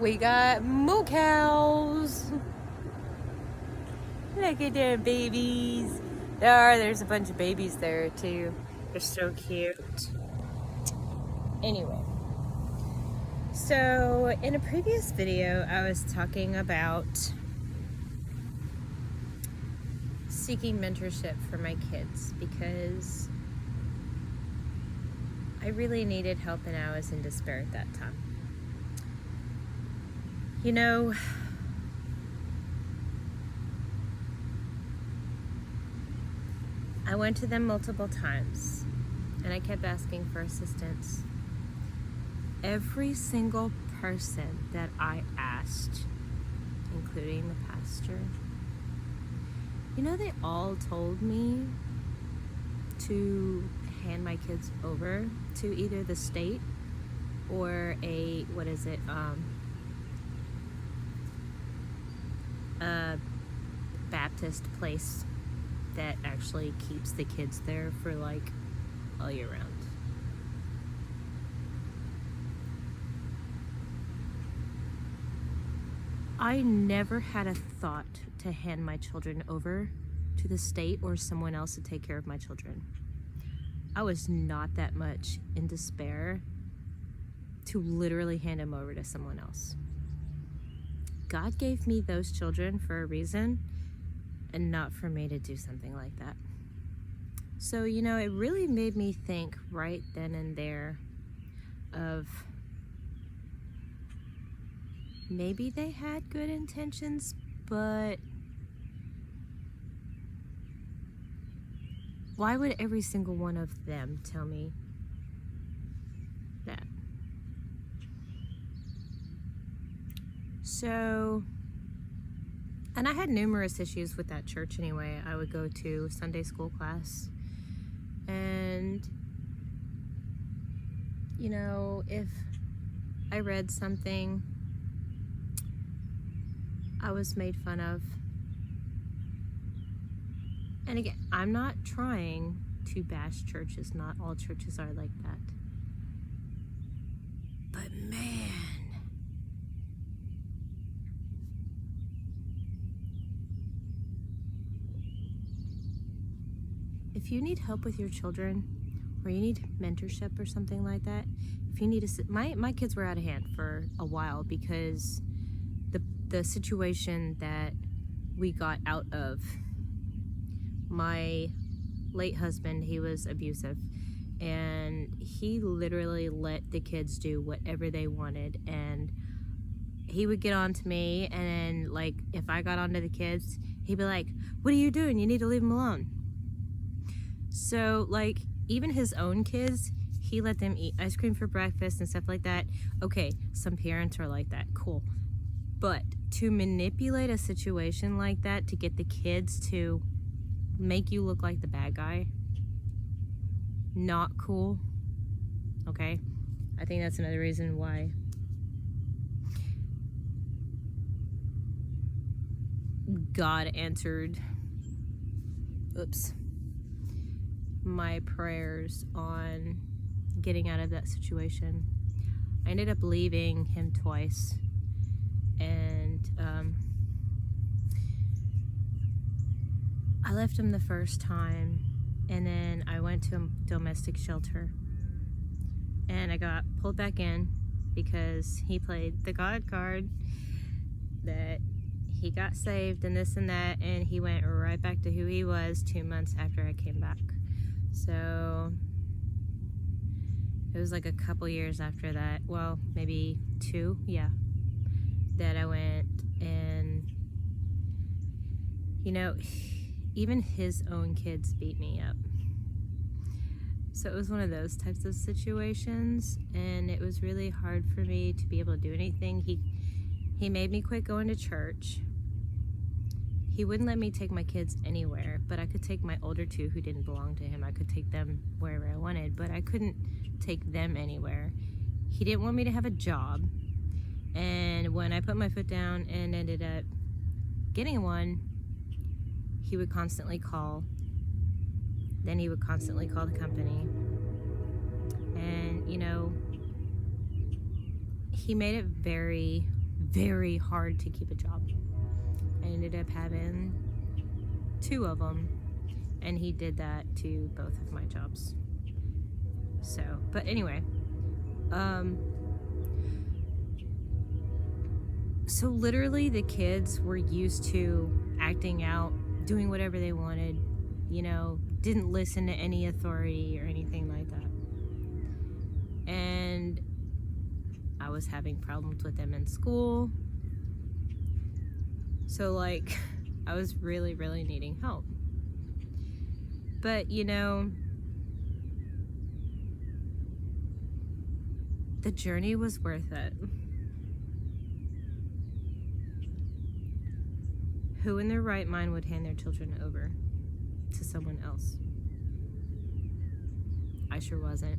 We got moo cows. Look at their babies. There's a bunch of babies there too. They're so cute. Anyway, so in a previous video, I was talking about seeking mentorship for my kids because I really needed help and I was in despair at that time. You know, I went to them multiple times and I kept asking for assistance. Every single person that I asked, including the pastor, you know, they all told me to hand my kids over to either the state or a Baptist place that actually keeps the kids there for like all year round. I never had a thought to hand my children over to the state or someone else to take care of my children. I was not that much in despair to literally hand them over to someone else. God gave me those children for a reason and not for me to do something like that. So, you know, it really made me think right then and there of maybe they had good intentions, but why would every single one of them tell me that? So, and I had numerous issues with that church anyway. I would go to Sunday school class and, you know, if I read something, I was made fun of. And again, I'm not trying to bash churches. Not all churches are like that. But man, if you need help with your children or you need mentorship or something like that, if you need to, my kids were out of hand for a while because the situation that we got out of, my late husband, he was abusive and he literally let the kids do whatever they wanted, and he would get on to me, and then like if I got onto the kids, he'd be like, what are you doing? You need to leave them alone. So like even his own kids, he let them eat ice cream for breakfast and stuff like that. Okay, some parents are like that, cool. But to manipulate a situation like that to get the kids to make you look like the bad guy, not cool. Okay, I think that's another reason why God answered my prayers on getting out of that situation. I ended up leaving him twice, and I left him the first time, and then I went to a domestic shelter, and I got pulled back in because he played the God card that he got saved and this and that, and he went right back to who he was 2 months after I came back. So it was like a couple years after that, well, maybe 2, yeah, that I went, and you know, even his own kids beat me up. So it was one of those types of situations, and it was really hard for me to be able to do anything. He made me quit going to church. He wouldn't let me take my kids anywhere, but I could take my older 2 who didn't belong to him. I could take them wherever I wanted, but I couldn't take them anywhere. He didn't want me to have a job, and when I put my foot down and ended up getting one, he would constantly call. Then he would constantly call the company. And, you know, he made it very very hard to keep a job. I ended up having 2 of them, and he did that to both of my jobs. So, but anyway, so literally the kids were used to acting out, doing whatever they wanted, didn't listen to any authority or anything like that. And I was having problems with them in school. So I was really, really needing help. But the journey was worth it. Who in their right mind would hand their children over to someone else? I sure wasn't.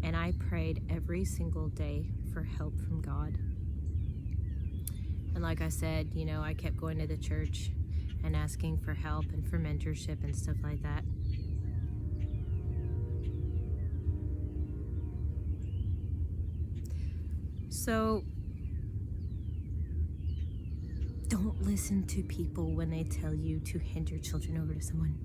And I prayed every single day for help from God. And like I said, I kept going to the church and asking for help and for mentorship and stuff like that. So don't listen to people when they tell you to hand your children over to someone.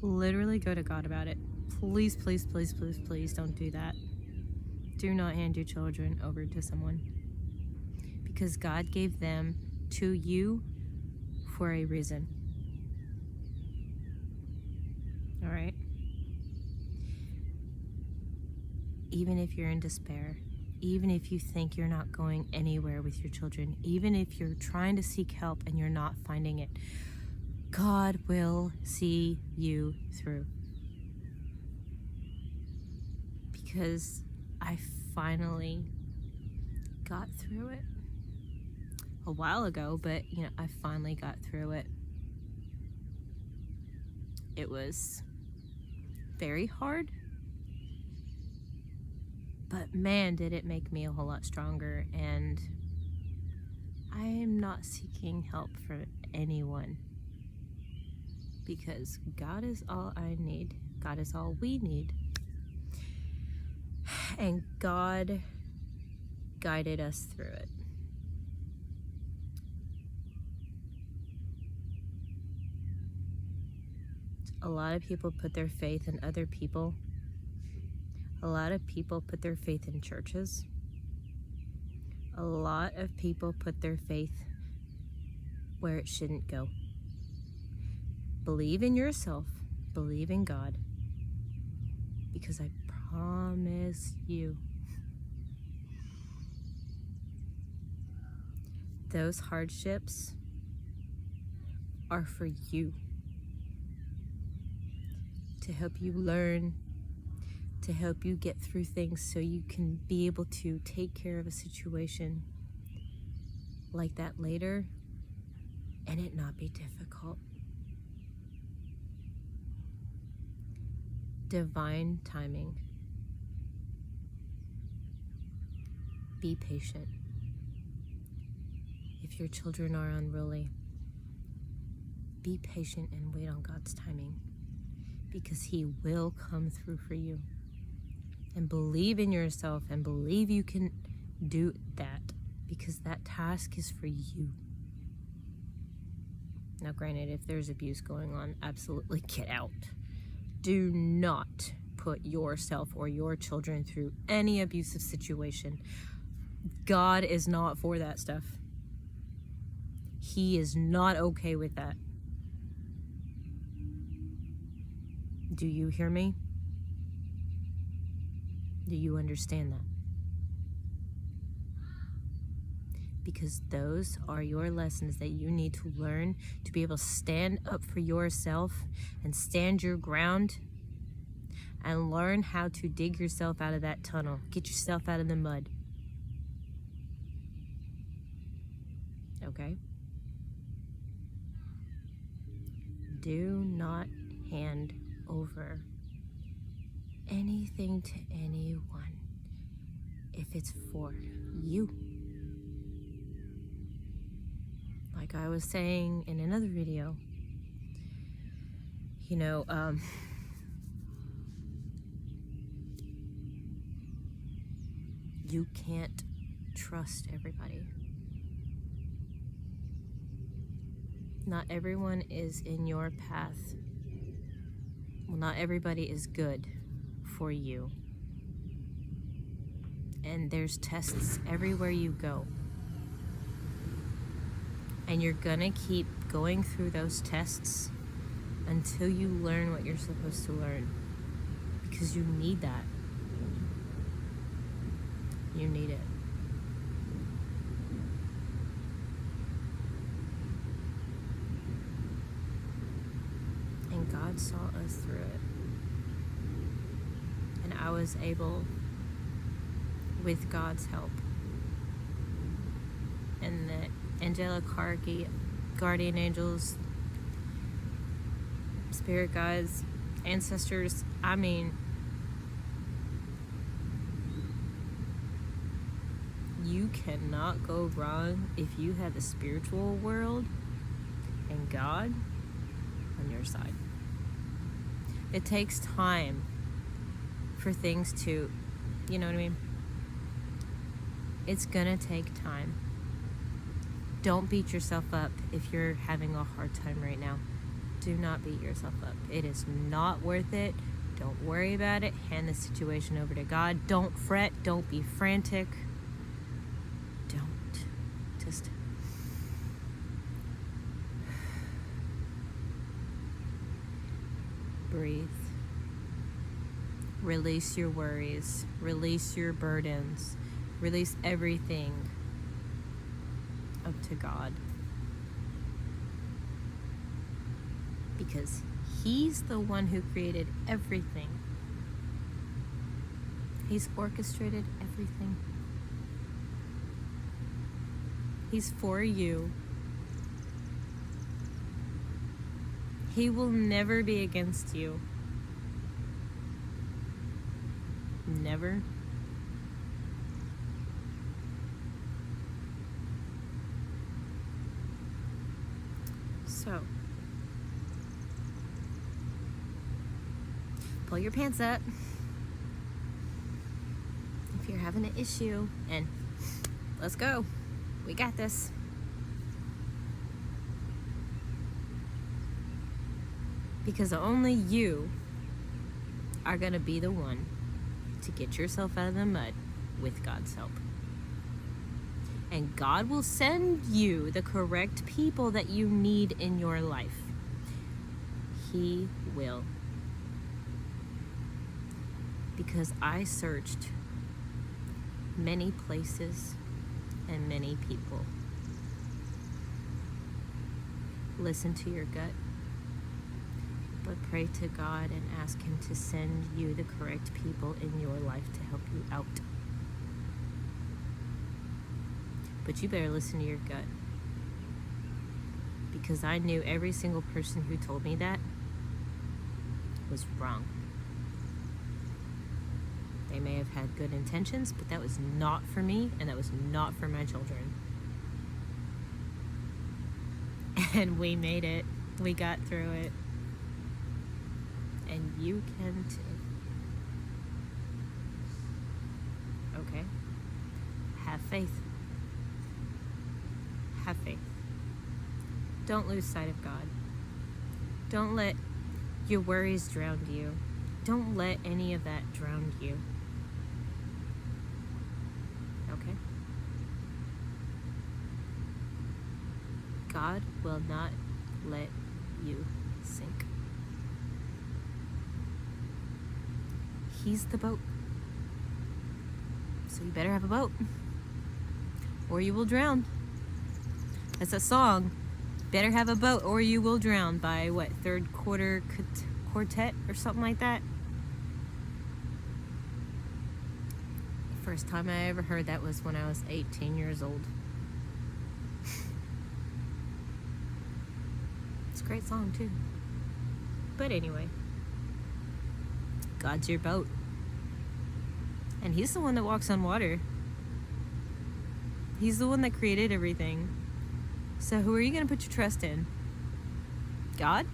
Literally go to God about it. Please, please, please, please, please don't do that. Do not hand your children over to someone, because God gave them to you for a reason. All right? Even if you're in despair, even if you think you're not going anywhere with your children, even if you're trying to seek help and you're not finding it, God will see you through. Because I finally got through it a while ago, but I finally got through it. It was very hard, but man, did it make me a whole lot stronger. And I am not seeking help from anyone, because God is all I need. God is all we need. And God guided us through it. A lot of people put their faith in other people. A lot of people put their faith in churches. A lot of people put their faith where it shouldn't go. Believe in yourself. Believe in God. Because I promise you, those hardships are for you, to help you learn, to help you get through things so you can be able to take care of a situation like that later and it not be difficult. Divine timing. Be patient. If your children are unruly, be patient and wait on God's timing, because He will come through for you. And believe in yourself and believe you can do that, because that task is for you. Now, granted, if there's abuse going on, absolutely get out. Do not put yourself or your children through any abusive situation. God is not for that stuff. He is not okay with that. Do you hear me? Do you understand that? Because those are your lessons that you need to learn to be able to stand up for yourself and stand your ground and learn how to dig yourself out of that tunnel. Get yourself out of the mud. Okay? Do not hand over anything to anyone if it's for you. Like I was saying in another video, You can't trust everybody. Not everyone is in your path. Well, not everybody is good for you. And there's tests everywhere you go. And you're gonna keep going through those tests until you learn what you're supposed to learn. Because you need that. You need it. And God saw us through it. And I was able, with God's help, and the angelic guardian angels, spirit guides, ancestors, I mean, you cannot go wrong if you have the spiritual world and God on your side. It takes time for things to, you know what I mean? It's gonna take time. Don't beat yourself up if you're having a hard time right now. Do not beat yourself up. It is not worth it. Don't worry about it. Hand the situation over to God. Don't fret. Don't be frantic. Don't. Just breathe. Release your worries. Release your burdens. Release everything up to God. Because He's the one who created everything. He's orchestrated everything. He's for you. He will never be against you. Never. So, pull your pants up if you're having an issue, and let's go. We got this. Because only you are going to be the one to get yourself out of the mud with God's help. And God will send you the correct people that you need in your life. He will. Because I searched many places and many people. Listen to your gut, but pray to God and ask Him to send you the correct people in your life to help you out. But you better listen to your gut. Because I knew every single person who told me that was wrong. They may have had good intentions, but that was not for me, and that was not for my children. And we made it. We got through it. And you can too. Okay? Have faith. Have faith. Don't lose sight of God. Don't let your worries drown you. Don't let any of that drown you. Okay? God will not let you sink. He's the boat. So you better have a boat, or you will drown. That's a song. Better have a boat or you will drown, by what, Third Quartet or something like that. First time I ever heard that was when I was 18 years old. It's a great song too. But anyway, God's your boat. And He's the one that walks on water. He's the one that created everything. So who are you going to put your trust in? God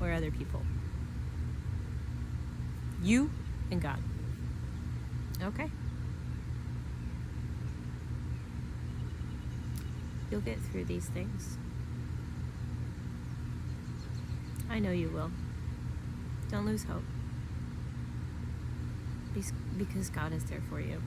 or other people? You and God. Okay. You'll get through these things. I know you will. Don't lose hope. Because God is there for you.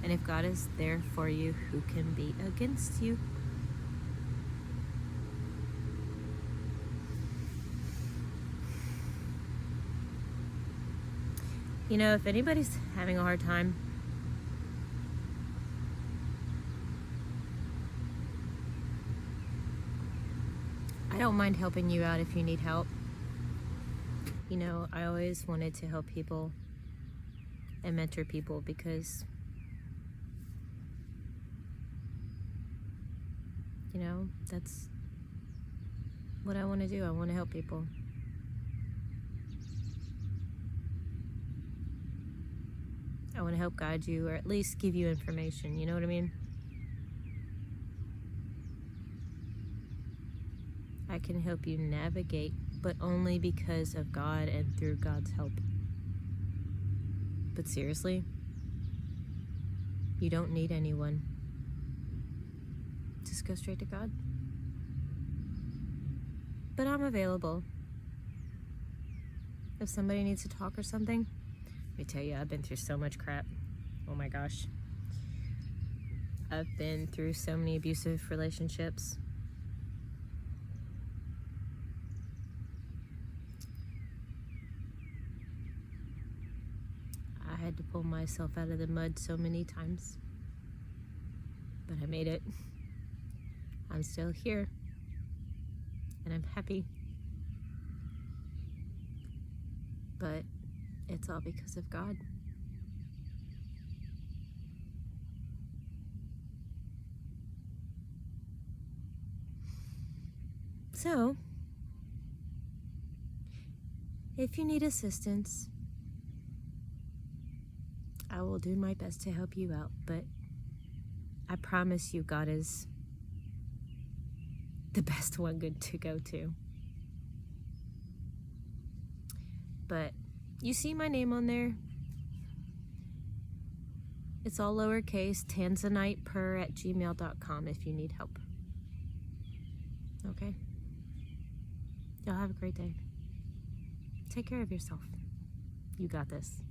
And if God is there for you, who can be against you? You know, if anybody's having a hard time, I don't mind helping you out if you need help. You know, I always wanted to help people and mentor people because, you know, that's what I want to do. I want to help people. I want to help guide you, or at least give you information. You know what I mean? I can help you navigate, but only because of God and through God's help. But seriously, you don't need anyone. Just go straight to God. But I'm available. If somebody needs to talk or something, let me tell you, I've been through so much crap. Oh my gosh. I've been through so many abusive relationships. I had to pull myself out of the mud so many times. But I made it. I'm still here. And I'm happy. But it's all because of God. So, if you need assistance, I will do my best to help you out, but I promise you God is the best one good to go to. But you see my name on there? It's all lowercase, tanzaniteper@gmail.com if you need help. Okay? Y'all have a great day. Take care of yourself. You got this.